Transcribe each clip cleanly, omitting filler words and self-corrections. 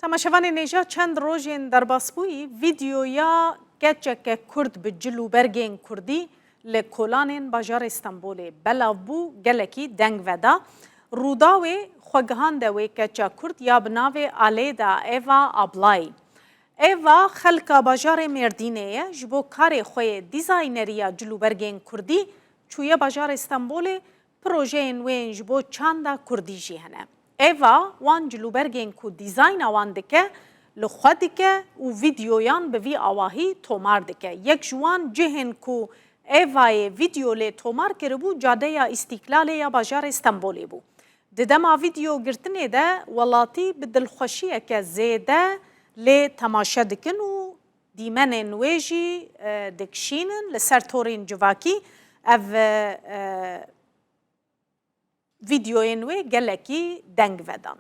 تماشاوان نیجا چند روزین در باسبوی ویدیویا گچک کرد به جلو برگین کردی لکولانین باجار استانبول بلاوبو گلکی دنگ ودا روداوی خوگهان دوی گچک کرد یا بناوی آلیدا ایوا آبلای ایوا خلق باجار مردینه جبو کار خوی دیزاینریا جلو برگین کردی چوی باجار استانبول پروژه وین جبو چاندا کردی جهنه ایوا وان جلوبرگین کو دیزاین وان دکه لخوا دکه و ویدیویان به وی آواهی تومار دکه یک جوان جهن کو ایوای ویدیو لی تومار کربو جاده یا استقلال یا باجار استانبولی بو ددما ویدیو گرتنه ده ولاتی بدلخوشیه که زیده لی تماشا دکن و دیمن نویجی دکشینن لسر تورین جواکی او ویدیوین وی گلکی دنگ ودان.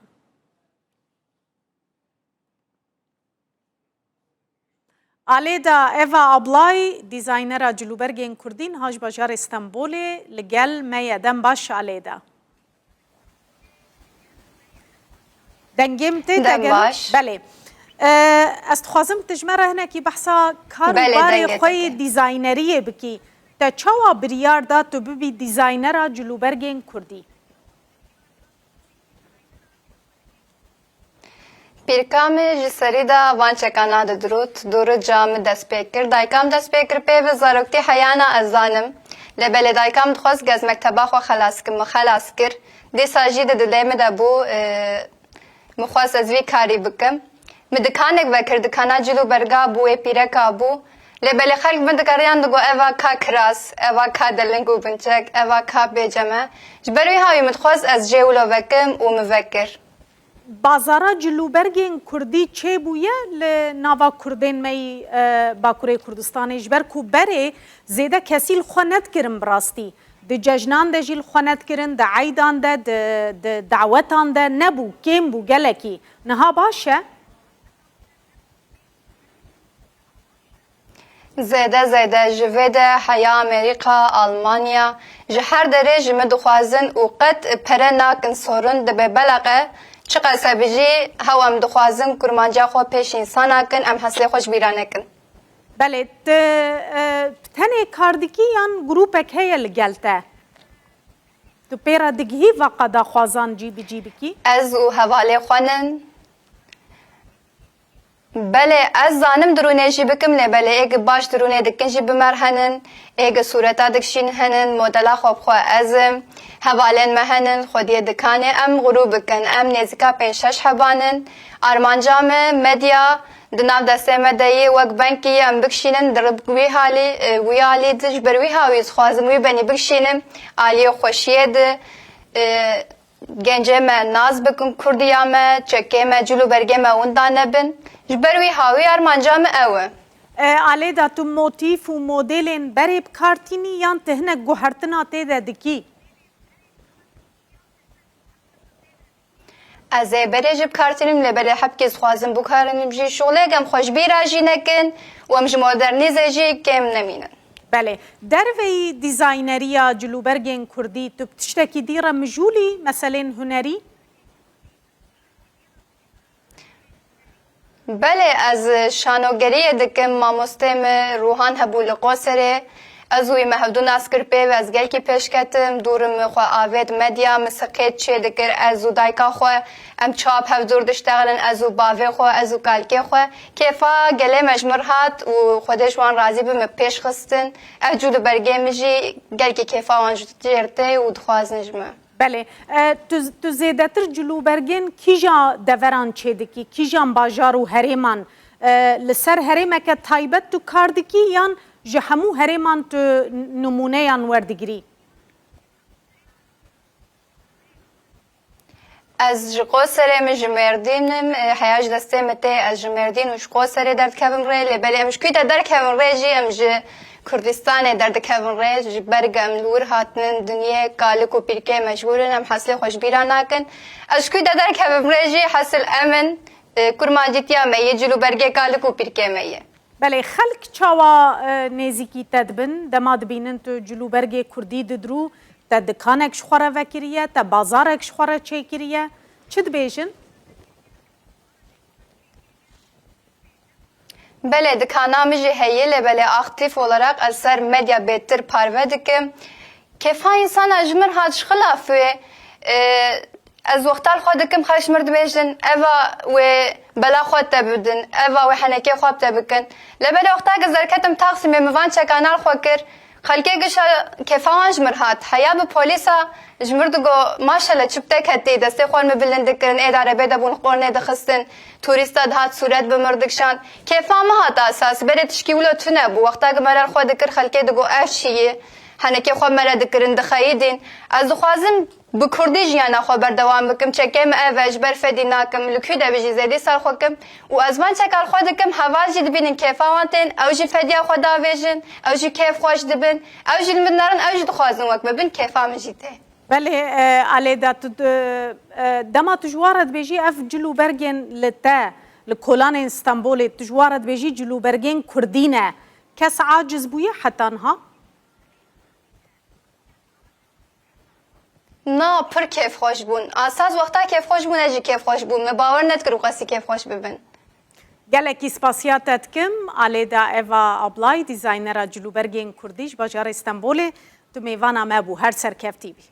آلیدا ایوا آبلای دیزاینر جلوبرگین کردین هاج باجار استانبول لگل میادم باش آلیدا. دنگیم تی دنگ بله. استخوازم تجمره هنه کی بحثا کار باره خوی دیزاینریه بکی. تا چوا بریار دا تو ببی دیزاینر جلوبرگین کردی. پیرکام جسری دا وان چکانا دروت دور جام دست پیکر دایکام دست پیکر پی و زارکتی حیانا ازانم لبل دایکام دخواست گز مکتبا خو خلاص کر دی ساجی ده دلیم دا بو مخواست از وی کاری بکم مدکانک وکر دکانا جلو برگا بو پیرکا بو لبل خلق مدکاریان دگو ایوا کا کراس ایوا کا دلنگو بنچک ایوا کا بیجمه جبروی هاوی مدخواست از جیولو وکم و مفکر بازارا جلوبرگین کردی چه بویه لناوا کردین می باکوره کردستان اجبر کو بره زیده کسیل خواند کرن براستی ده ججنان ده جیل خواند کرن ده عیدان ده دعوتان ده نبو کم بو گلکی نها باشه زیده جویده حیا امریکا آلمانیا جهر دره جمع دخوازن و قد پره ناکن سورن ده ببلغه چقدر سبجی هوام دخوازم کرمانجا خو پیش انسان اکن ام حسلی خوش بیرانه کن. بله تنه کاردکی یان گروپک هی لگلته. تو پیرا دگهی وقت دا خوازان جیبی کی؟ از او حواله خوانن. بله از زانم درونه جی بکم نه بله ایگ باش درونه دکن جی بمرهنن ایگ صورتا دکشین هنن مدلا خوب خو ازم حوالن مهنن خودی دکانه ام غروب بکن ام نزکا پنشش حبانن آرمانجام مدیا دناو دسته مدهی وک بنکی ام بکشینن درب وی حالی دج بروی هاویز خوازم وی بنی بکشینم آلی خوشیه ده گنجه ما ناز بکن کردیا ما چکه ما جلو برگه ما اوندانه بن جبروی هاوی آرمانجام اوه آلیدا تو موتیف و مدلین بریب کارتینی یان تهنه گوهرتنا تیده دکی؟ از بره جب کارتینیم لبره حب کس خوازم بکارنیم جی شغله گم خوش بیراجی نکن و امش مدرنیزه جی کم نمینن بله دروی دیزاینریا جلوبرگین کردی تو بتشتکی دیره مجولی مثلا هنری؟ بله از شانوگری دکم ماموستم روحان هبول قاسره از وی مهدون اسکر پی و از گل کی پیش کتم دورم خو آوید مدیا مسقیت چه دکر از دایکا خو ام چاپ هفدور دشتغلن از باوی خو از کالکی خو کیفا گله مجمر هات و خودش وان راضی به پیش خستن اجود برگه میجی گل کی کیفا وان جرته و دخواز نجمه بله تو زیادتر جلوبرگین کیجا دوران چه دکی کیجا باجار و هریمان لسر هریمه که تایبت تو کار دکی یان جهمو هریمان تو نمونه یان وردگیری از قصر مجمردینم حیاج دسته مته از جمردین وش قصر درد کبم ری لبلی امش کی در کبم ری جی امج کردستان درد کبم ری جی برگم لور هاتن دنیا کالک و پیرکه مشغولن هم حاصل خوش بیران کن از کی در کبم ری جی حاصل امن کرمانجتیا می جلو برگه کالک و پیرکه میه بله خلق چاوا نزیکی تدبن دماد بینن تو جلوبرگ کردی درو تا دکانک شخوره وکریه تا بازارک شخوره چه کریه چه دبیجن؟ Bele dikanamı jî heye le bele aktif olarak eser medya betir parve dikim. Kefa insana jmir hat şxilafı ez wextar xwe dikim xeş mir dibêjin eva wê bela xwe te bidin eva wê henekê xwe te bikin lebelê wexta ku zerketim Taxîmê mivan çekanal xwe kir xelkê gişa kefa wan ji mir hat heya bi polîsa ji mir digo maşallah çiptek hetê destê xwe me bilind dikirin êd erebê de bûn qornê dixistin turîsta dihat sûret bi mir dikişan kefa me hat asas berê tişkî wilo tune bû wexta ku merer xwe dikir xelkê digo ev çi yê henekê xwe me re dikirin dixeyîdin ez dixwazim bi Kurdî jiyana xwe berdewam bikim çekê me ev ji ber fedî nakim li kû de bijî zêdî ser xwe kim û ez van çekar xwe dikim heval jî dibînin kêfa wan tên ew jî fediya xwe davêjin ew jî kêf xweş dibin ew jî li min nerin ew jî dixwazin wek bibin kêfa min jî tê بله آلیدا دما تجوارت بیجی اف جلو برگن لته لکولان استانبول تجوارت بیجی جلو برگن کردینه کس عاجز بویه حتی انها نا پر kêf xweş bûn asas wexta kêf xweş bûn ez jî kêf xweş bûm me bawer nedikir qasî kêf xweş bibin gelekî spasiyata dikim alêda Eva Ablay dîzaynera cilûbergên Kurdî ji bajarê Stenbolê tu mêvana me bû her serkeftî bî